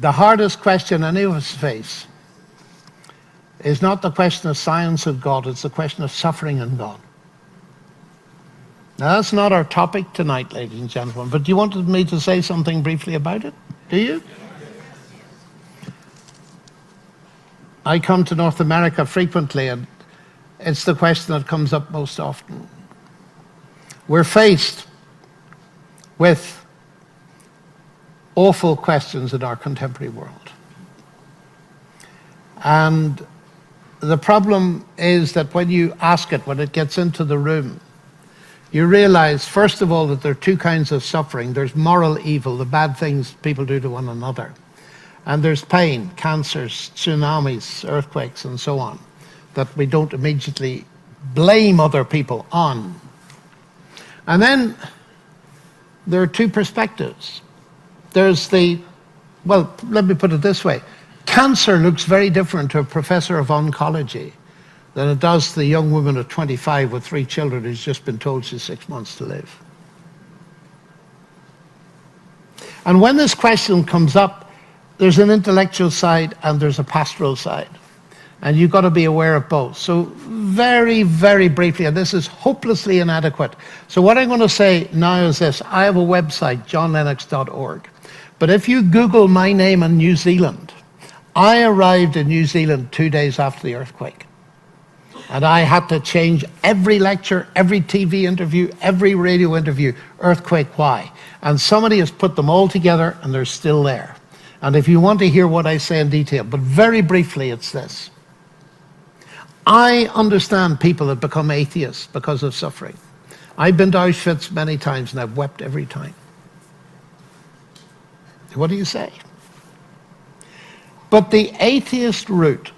The hardest question any of us face is not the question of science and God, it's the question of suffering and God. Now, that's not our topic tonight, ladies and gentlemen, but you wanted me to say something briefly about it? Do you? I come to North America frequently, and it's the question that comes up most often. We're faced with awful questions in our contemporary world. And the problem is that when you ask it, when it gets into the room, you realize, first of all, that there are two kinds of suffering. There's moral evil, the bad things people do to one another. And there's pain, cancers, tsunamis, earthquakes, and so on, that we don't immediately blame other people on. And then there are two perspectives. There's well, let me put it this way. Cancer looks very different to a professor of oncology than it does to the young woman at 25 with 3 children who's just been told she's 6 months to live. And when this question comes up, there's an intellectual side and there's a pastoral side. And you've got to be aware of both. So very, very briefly, and this is hopelessly inadequate. So what I'm going to say now is this. I have a website, johnlennox.org. But if you Google my name in New Zealand, I arrived in New Zealand 2 days after the earthquake. And I had to change every lecture, every TV interview, every radio interview, earthquake why. And somebody has put them all together and they're still there. And if you want to hear what I say in detail, but very briefly, it's this. I understand people that become atheists because of suffering. I've been to Auschwitz many times and I've wept every time. What do you say? But the atheist route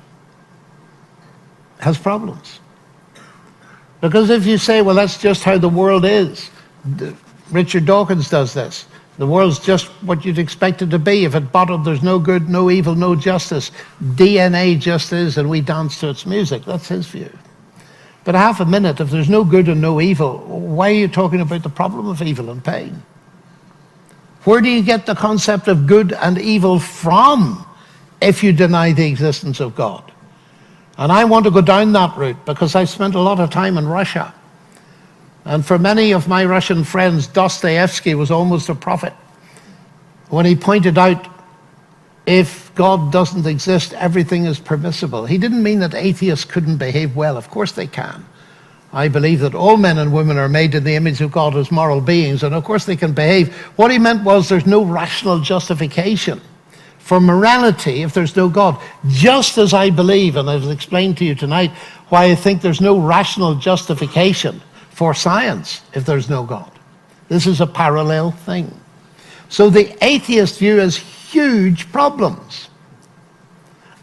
has problems. Because if you say, well, that's just how the world is. Richard Dawkins does this. The world's just what you'd expect it to be. If at bottom there's no good, no evil, no justice, DNA just is, and we dance to its music. That's his view. But half a minute, if there's no good and no evil, why are you talking about the problem of evil and pain? Where do you get the concept of good and evil from if you deny the existence of God? And I want to go down that route because I spent a lot of time in Russia. And for many of my Russian friends, Dostoevsky was almost a prophet when he pointed out if God doesn't exist, everything is permissible. He didn't mean that atheists couldn't behave well. Of course they can. I believe that all men and women are made in the image of God as moral beings, and of course they can behave. What he meant was there's no rational justification for morality if there's no God. Just as I believe, and I've explained to you tonight, why I think there's no rational justification for science if there's no God. This is a parallel thing. So the atheist view has huge problems.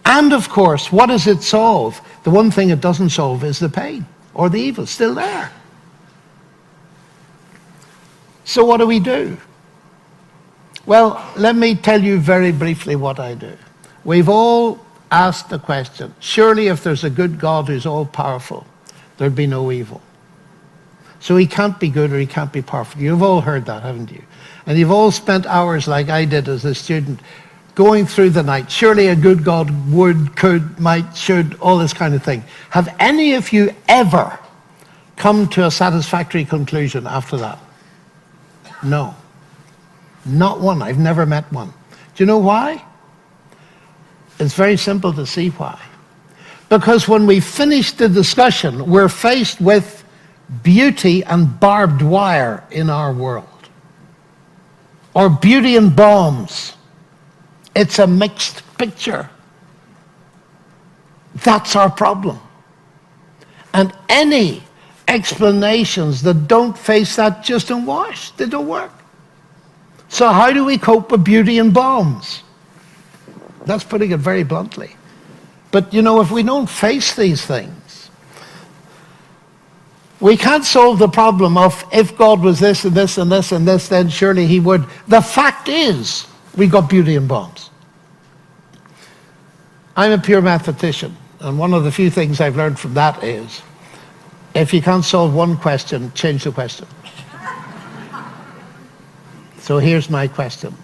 And of course, what does it solve? The one thing it doesn't solve is the pain or the evil, still there. So what do we do? Well, let me tell you very briefly what I do. We've all asked the question, surely if there's a good God who's all-powerful, there'd be no evil. So he can't be good or he can't be perfect. You've all heard that, haven't you? And you've all spent hours like I did as a student going through the night. Surely a good God would, could, might, should, all this kind of thing. Have any of you ever come to a satisfactory conclusion after that? No. Not one. I've never met one. Do you know why? It's very simple to see why. Because when we finish the discussion, we're faced with beauty and barbed wire in our world. Or beauty and bombs. It's a mixed picture. That's our problem. And any explanations that don't face that just don't wash. They don't work. So how do we cope with beauty and bombs? That's putting it very bluntly. But you know, if we don't face these things, we can't solve the problem of if God was this and this and this and this, then surely he would. The fact is, we got beauty and bombs. I'm a pure mathematician, and one of the few things I've learned from that is, if you can't solve one question, change the question. So here's my question.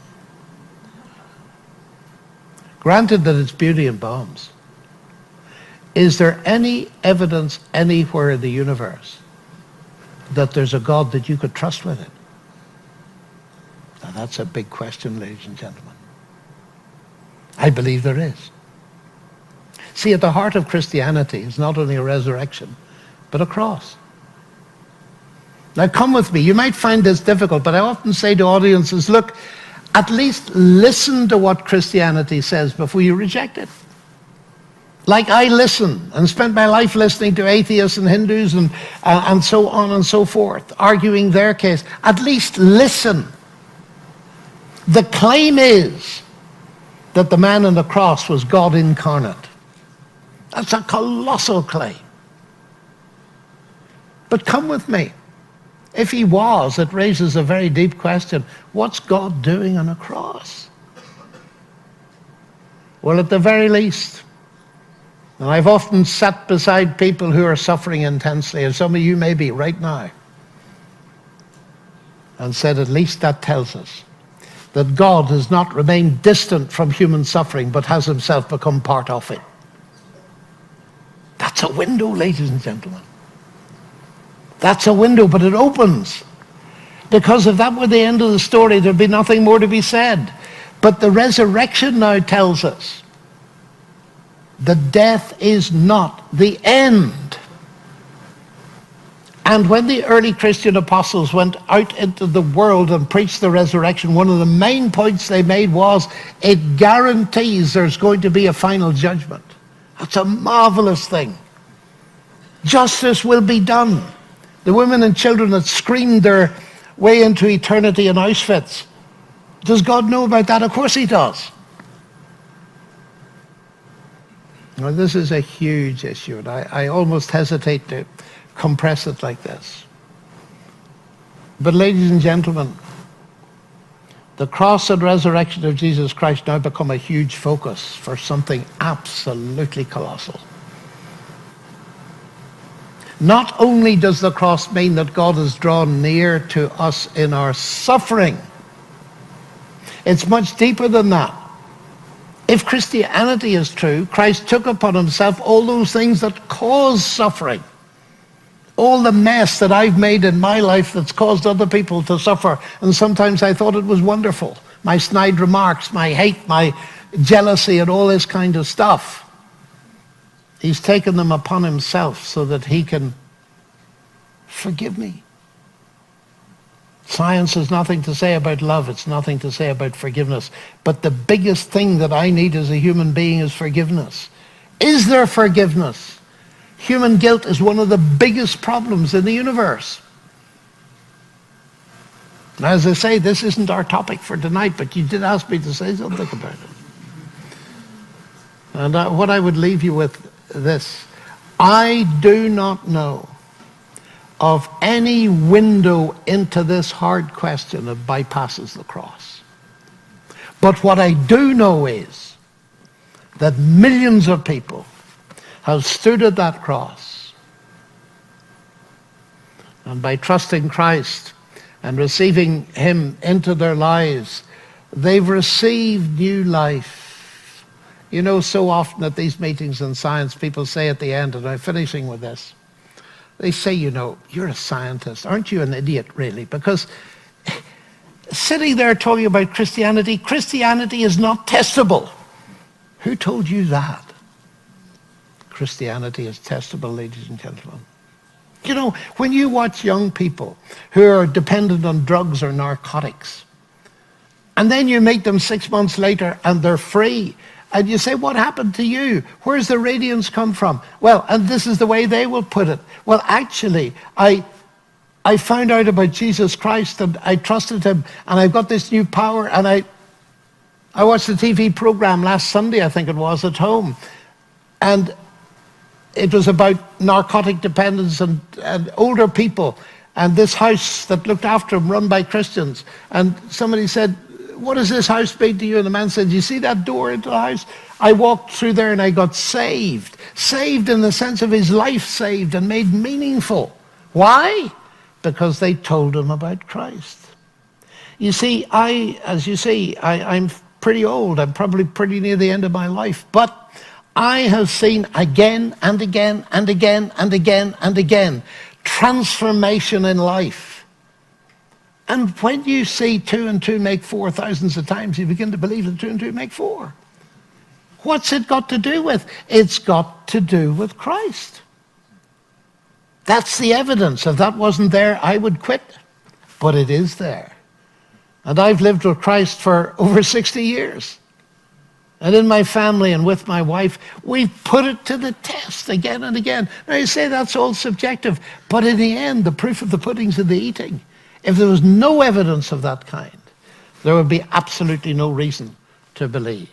Granted that it's beauty and bombs. Is there any evidence anywhere in the universe that there's a God that you could trust with it? Now that's a big question, ladies and gentlemen. I believe there is. See, at the heart of Christianity is not only a resurrection, but a cross. Now come with me. You might find this difficult, but I often say to audiences, look, at least listen to what Christianity says before you reject it. Like I listen and spent my life listening to atheists and Hindus and so on and so forth, arguing their case. At least listen. The claim is that the man on the cross was God incarnate. That's a colossal claim. But come with me. If he was, it raises a very deep question. What's God doing on a cross? Well, at the very least, and I've often sat beside people who are suffering intensely, and some of you may be right now, and said at least that tells us that God has not remained distant from human suffering, but has himself become part of it. That's a window, ladies and gentlemen. That's a window, but it opens. Because if that were the end of the story, there'd be nothing more to be said. But the resurrection now tells us that death is not the end. And when the early Christian apostles went out into the world and preached the resurrection, one of the main points they made was it guarantees there's going to be a final judgment. That's a marvelous thing. Justice will be done. The women and children that screamed their way into eternity in Auschwitz. Does God know about that? Of course he does. Now, this is a huge issue, and I almost hesitate to compress it like this. But ladies and gentlemen, the cross and resurrection of Jesus Christ now become a huge focus for something absolutely colossal. Not only does the cross mean that God has drawn near to us in our suffering, it's much deeper than that. If Christianity is true, Christ took upon himself all those things that cause suffering. All the mess that I've made in my life that's caused other people to suffer. And sometimes I thought it was wonderful. My snide remarks, my hate, my jealousy, and all this kind of stuff. He's taken them upon himself so that he can forgive me. Science has nothing to say about love. It's nothing to say about forgiveness. But the biggest thing that I need as a human being is forgiveness. Is there forgiveness? Human guilt is one of the biggest problems in the universe. Now, as I say, this isn't our topic for tonight, but you did ask me to say something about it. And what I would leave you with this. I do not know of any window into this hard question that bypasses the cross. But what I do know is that millions of people have stood at that cross, and by trusting Christ and receiving him into their lives, they've received new life. You know, so often at these meetings in science, people say at the end, and I'm finishing with this, they say, you know, you're a scientist. Aren't you an idiot, really? Because sitting there talking about Christianity, Christianity is not testable. Who told you that? Christianity is testable, ladies and gentlemen. You know, when you watch young people who are dependent on drugs or narcotics, and then you meet them 6 months later and they're free, and you say, what happened to you? Where's the radiance come from? Well, and this is the way they will put it. Well, actually, I found out about Jesus Christ and I trusted him and I've got this new power, and I watched a TV program last Sunday, I think it was, at home. And it was about narcotic dependence and older people and this house that looked after them, run by Christians. And somebody said, what does this house mean to you? And the man said, you see that door into the house? I walked through there and I got saved. Saved in the sense of his life saved and made meaningful. Why? Because they told him about Christ. You see, I'm pretty old. I'm probably pretty near the end of my life. But I have seen again and again and again and again and again transformation in life. And when you see 2 and 2 make 4 thousands of times, you begin to believe that 2 and 2 make 4. What's it got to do with? It's got to do with Christ. That's the evidence. If that wasn't there, I would quit. But it is there. And I've lived with Christ for over 60 years. And in my family and with my wife, we've put it to the test again and again. Now you say that's all subjective, but in the end, the proof of the pudding's in the eating. If there was no evidence of that kind, there would be absolutely no reason to believe.